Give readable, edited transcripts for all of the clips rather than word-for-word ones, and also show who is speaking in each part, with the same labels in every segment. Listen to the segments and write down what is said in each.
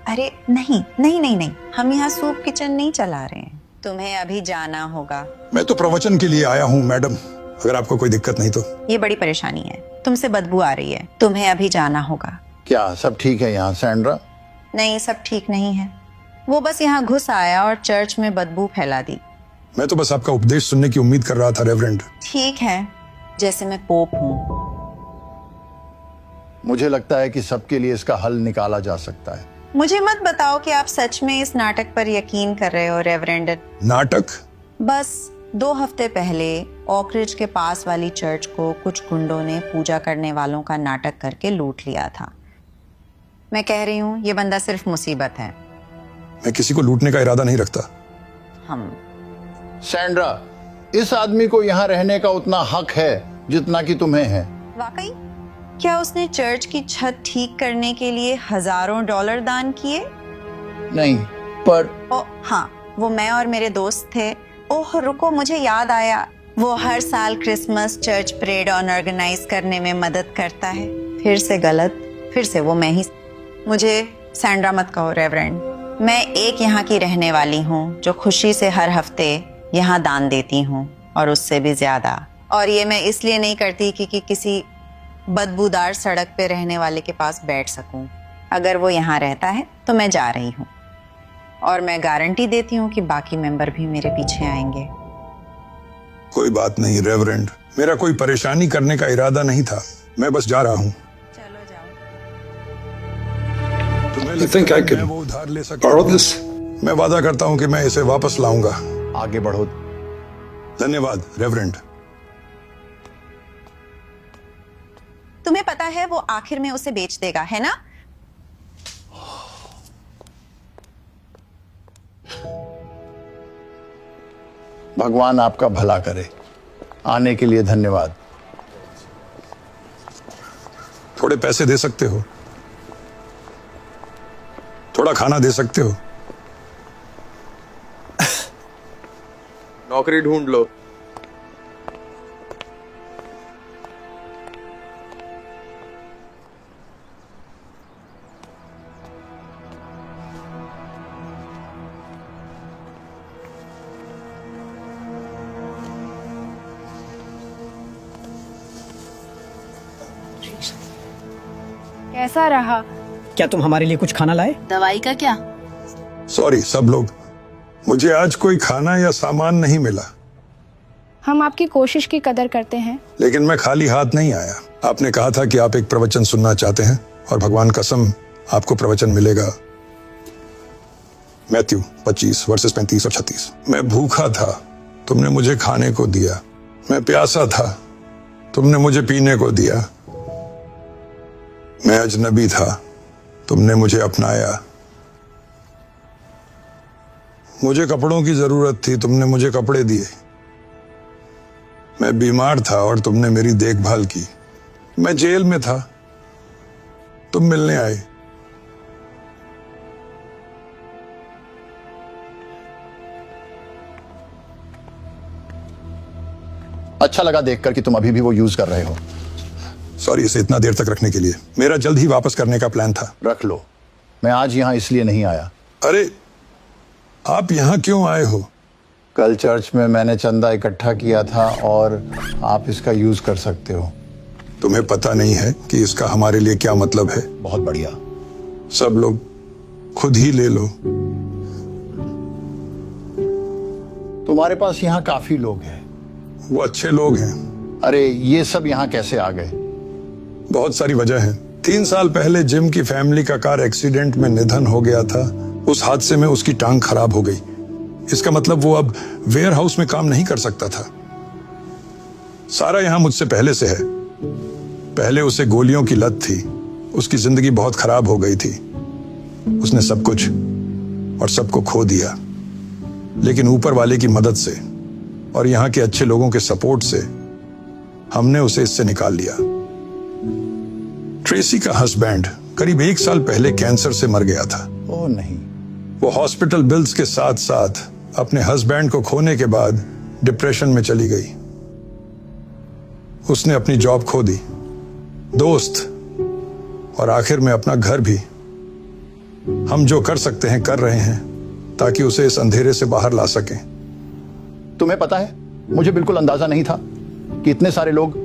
Speaker 1: अरे नहीं नहीं नहीं नहीं, हम यहाँ सूप किचन नहीं चला रहे हैं। तुम्हें अभी जाना होगा।
Speaker 2: मैं तो प्रवचन के लिए आया हूँ मैडम, अगर आपको कोई दिक्कत नहीं तो।
Speaker 1: ये बड़ी परेशानी है, तुमसे बदबू आ रही है, तुम्हें अभी जाना होगा।
Speaker 3: क्या सब ठीक है यहाँ सैंड्रा?
Speaker 1: नहीं, सब ठीक नहीं है। वो बस यहाँ घुस आया और चर्च में बदबू फैला दी।
Speaker 2: मैं तो बस आपका उपदेश सुनने की उम्मीद कर रहा था रेवरेंड।
Speaker 1: ठीक है, जैसे मैं पोप हूँ।
Speaker 3: मुझे लगता है कि सबके लिए इसका हल निकाला जा सकता है।
Speaker 1: मुझे मत बताओ कि आप सच में इस नाटक पर यकीन कर रहे हो रेवरेंड।
Speaker 2: नाटक?
Speaker 1: बस 2 हफ्ते पहले ऑकरिज के पास वाली चर्च को कुछ गुंडों ने पूजा करने वालों का नाटक करके लूट लिया था। मैं कह रही हूँ ये बंदा सिर्फ मुसीबत है।
Speaker 2: मैं किसी को लूटने का इरादा नहीं रखता।
Speaker 1: हम
Speaker 3: सैंड्रा, इस आदमी को यहाँ रहने का उतना हक है जितना कि तुम्हें है।
Speaker 1: वाकई? क्या उसने चर्च की छत ठीक करने के लिए हजारों डॉलर दान किए?
Speaker 3: नहीं, पर
Speaker 1: ओ हाँ, वो मैं और मेरे दोस्त थे। ओह रुको, मुझे याद आया, वो हर साल क्रिसमस चर्च परेड ऑर्गेनाइज करने में मदद करता है। फिर से गलत, फिर से वो मैं ही। मुझे सैंड्रा मत कहो रेवरेंड। मैं एक यहाँ की रहने वाली हूँ जो खुशी से हर हफ्ते यहाँ दान देती हूँ, और उससे भी ज्यादा। और ये मैं इसलिए नहीं करती कि किसी बदबूदार सड़क पे रहने वाले के पास बैठ सकूं। अगर वो यहाँ रहता है तो मैं जा रही हूँ, और मैं गारंटी देती हूँ कि बाकी मेंबर भी मेरे पीछे आएंगे।
Speaker 2: कोई बात नहीं रेवरेंड, मेरा कोई परेशानी करने का इरादा नहीं था, मैं बस जा रहा हूँ।
Speaker 1: चलो जाओ।
Speaker 2: तुम्हें
Speaker 4: You
Speaker 2: लगता
Speaker 4: think
Speaker 2: है
Speaker 4: I
Speaker 2: कि
Speaker 4: could
Speaker 2: मैं वो उधार ले सकता
Speaker 4: borrow
Speaker 2: हूँ?
Speaker 4: this?
Speaker 2: मैं वादा करता हूँ कि मैं इसे वापस लाऊंगा।
Speaker 3: आगे बढ़ो।
Speaker 2: धन्यवाद रेवरेंड।
Speaker 1: तुम्हें पता है वो आखिर में उसे बेच देगा, है ना?
Speaker 3: भगवान आपका भला करे। आने के लिए धन्यवाद।
Speaker 2: थोड़े पैसे दे सकते हो? थोड़ा खाना दे सकते हो?
Speaker 5: नौकरी ढूंढ लो।
Speaker 6: कैसा रहा?
Speaker 7: क्या तुम हमारे लिए कुछ खाना लाए?
Speaker 6: दवाई का क्या?
Speaker 2: सॉरी सब लोग, मुझे आज कोई खाना या सामान नहीं मिला।
Speaker 6: हम आपकी कोशिश की कदर करते हैं।
Speaker 2: लेकिन मैं खाली हाथ नहीं आया। आपने कहा था कि आप एक प्रवचन सुनना चाहते हैं, और भगवान कसम आपको प्रवचन मिलेगा। मैथ्यू 25 वर्सेस 35 और 36। मैं भूखा था, तुमने मुझे खाने को दिया। मैं प्यासा था, तुमने मुझे पीने को दिया। मैं अजनबी था, तुमने मुझे अपनाया। मुझे कपड़ों की जरूरत थी, तुमने मुझे कपड़े दिए। मैं बीमार था और तुमने मेरी देखभाल की। मैं जेल में था, तुम मिलने आए।
Speaker 3: अच्छा लगा देखकर कि तुम अभी भी वो यूज कर रहे हो।
Speaker 2: सॉरी इसे इतना देर तक रखने के लिए। मेरा जल्द ही वापस करने का प्लान था।
Speaker 3: रख लो। मैं आज यहाँ इसलिए नहीं आया।
Speaker 2: अरे आप यहाँ क्यों आए हो?
Speaker 3: कल चर्च में मैंने चंदा इकट्ठा किया था और आप इसका यूज कर सकते हो।
Speaker 2: तुम्हें पता नहीं है कि इसका हमारे लिए क्या मतलब है?
Speaker 3: बहुत बढ़िया।
Speaker 2: सब लोग खुद ही ले लो।
Speaker 3: तुम्हारे पास यहाँ काफी लोग हैं।
Speaker 2: वो अच्छे लोग हैं।
Speaker 3: अरे ये सब यहाँ कैसे आ गए?
Speaker 2: बहुत सारी वजह है। 3 साल पहले जिम की फैमिली का कार एक्सीडेंट में निधन हो गया था। उस हादसे में उसकी टांग खराब हो गई। इसका मतलब वो अब वेयर हाउस में काम नहीं कर सकता था। सारा यहाँ मुझसे पहले से है। पहले उसे गोलियों की लत थी। उसकी जिंदगी बहुत खराब हो गई थी। उसने सब कुछ और सबको खो दिया। लेकिन ऊपर वाले की मदद से और यहाँ के अच्छे लोगों के सपोर्ट से हमने उसे इससे निकाल लिया। ट्रेसी का हस्बैंड करीब 1 साल पहले कैंसर से मर गया था।
Speaker 3: ओह नहीं।
Speaker 2: वो हॉस्पिटल बिल्स के साथ साथ अपने हस्बैंड को खोने के बाद डिप्रेशन में चली गई। उसने अपनी जॉब खो दी, दोस्त और आखिर में अपना घर भी। हम जो कर सकते हैं कर रहे हैं ताकि उसे इस अंधेरे से बाहर ला सकें।
Speaker 3: तुम्हें पता है, मुझे बिल्कुल अंदाजा नहीं था कि इतने सारे लोग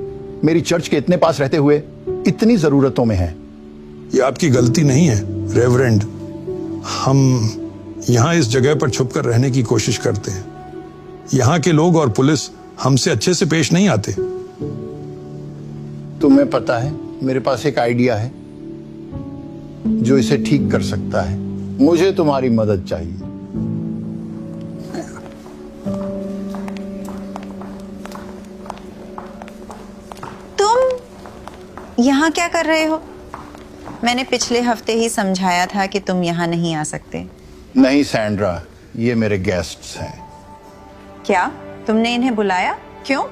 Speaker 3: मेरी चर्च के इतने पास रहते हुए इतनी जरूरतों में हैं।
Speaker 2: ये आपकी गलती नहीं है रेवरेंड। हम यहां इस जगह पर छुपकर रहने की कोशिश करते हैं। यहां के लोग और पुलिस हमसे अच्छे से पेश नहीं आते।
Speaker 3: तुम्हें पता है, मेरे पास एक आइडिया है जो इसे ठीक कर सकता है। मुझे तुम्हारी मदद चाहिए।
Speaker 1: तुम यहाँ क्या कर रहे हो? मैंने पिछले हफ्ते ही समझाया था कि तुम यहाँ नहीं आ सकते।
Speaker 3: नहीं सैंड्रा, ये मेरे गेस्ट्स हैं।
Speaker 1: क्या तुमने इन्हें बुलाया? क्यों?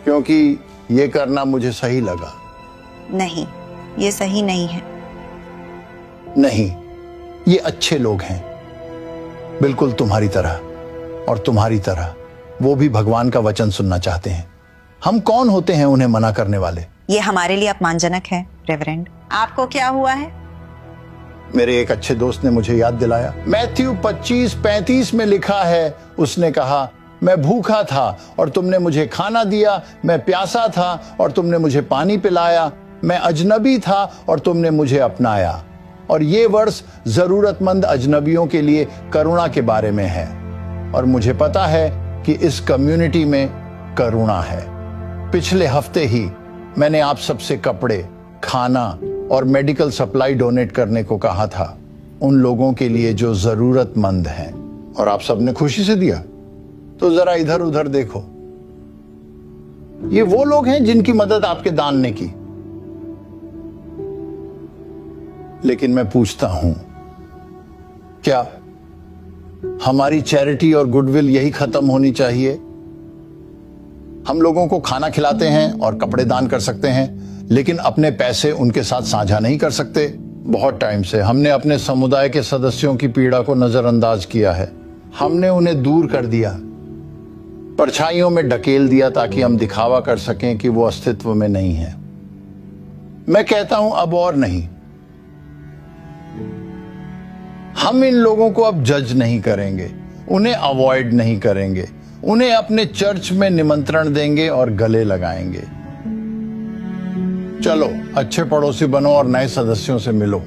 Speaker 3: क्योंकि ये करना मुझे सही लगा।
Speaker 1: नहीं, ये सही नहीं है।
Speaker 3: नहीं, ये अच्छे लोग हैं, बिल्कुल तुम्हारी तरह। और तुम्हारी तरह वो भी भगवान का वचन सुनना चाहते हैं। हम कौन होते हैं उन्हें मना करने वाले?
Speaker 1: ये हमारे लिए अपमानजनक है रेवरेंड। आपको क्या हुआ है?
Speaker 3: मेरे एक अच्छे दोस्त ने मुझे याद दिलाया। मैथ्यू 25:35 में लिखा है, उसने कहा, मैं भूखा था और तुमने मुझे खाना दिया, मैं प्यासा था और तुमने मुझे पानी पिलाया, मैं अजनबी था और तुमने मुझे अपनाया। और ये वर्ष जरूरतमंद अजनबियों के लिए करुणा के बारे में है। और मुझे पता है कि इस कम्युनिटी में करुणा है। पिछले हफ्ते ही मैंने आप सबसे कपड़े, खाना और मेडिकल सप्लाई डोनेट करने को कहा था, उन लोगों के लिए जो जरूरतमंद हैं। और आप सबने खुशी से दिया। तो जरा इधर उधर देखो, ये वो लोग हैं जिनकी मदद आपके दान ने की। लेकिन मैं पूछता हूं, क्या हमारी चैरिटी और गुडविल यही खत्म होनी चाहिए? हम लोगों को खाना खिलाते हैं और कपड़े दान कर सकते हैं, लेकिन अपने पैसे उनके साथ साझा नहीं कर सकते। बहुत टाइम से हमने अपने समुदाय के सदस्यों की पीड़ा को नजरअंदाज किया है। हमने उन्हें दूर कर दिया, परछाइयों में ढकेल दिया ताकि हम दिखावा कर सकें कि वो अस्तित्व में नहीं है। मैं कहता हूं, अब और नहीं। हम इन लोगों को अब जज नहीं करेंगे, उन्हें अवॉइड नहीं करेंगे, उन्हें अपने चर्च में निमंत्रण देंगे और गले लगाएंगे। चलो, अच्छे पड़ोसी बनो और नए सदस्यों से मिलो,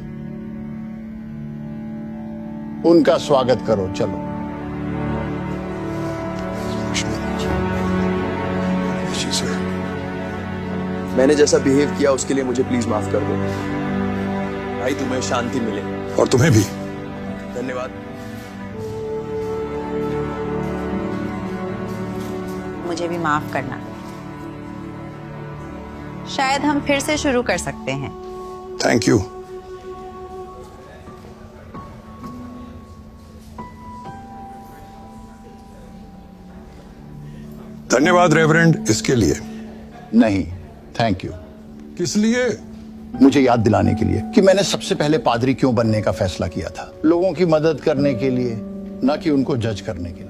Speaker 3: उनका स्वागत करो। चलो।
Speaker 4: मैंने जैसा बिहेव किया उसके लिए मुझे प्लीज माफ कर दो भाई। तुम्हें शांति मिले।
Speaker 2: और तुम्हें भी।
Speaker 4: धन्यवाद।
Speaker 1: मुझे भी माफ करना। शायद हम फिर से शुरू कर सकते हैं।
Speaker 2: Thank you. धन्यवाद रेवरेंड इसके लिए।
Speaker 3: नहीं, थैंक यू।
Speaker 2: किस लिए?
Speaker 3: मुझे याद दिलाने के लिए कि मैंने सबसे पहले पादरी क्यों बनने का फैसला किया था। लोगों की मदद करने के लिए, ना कि उनको जज करने के लिए।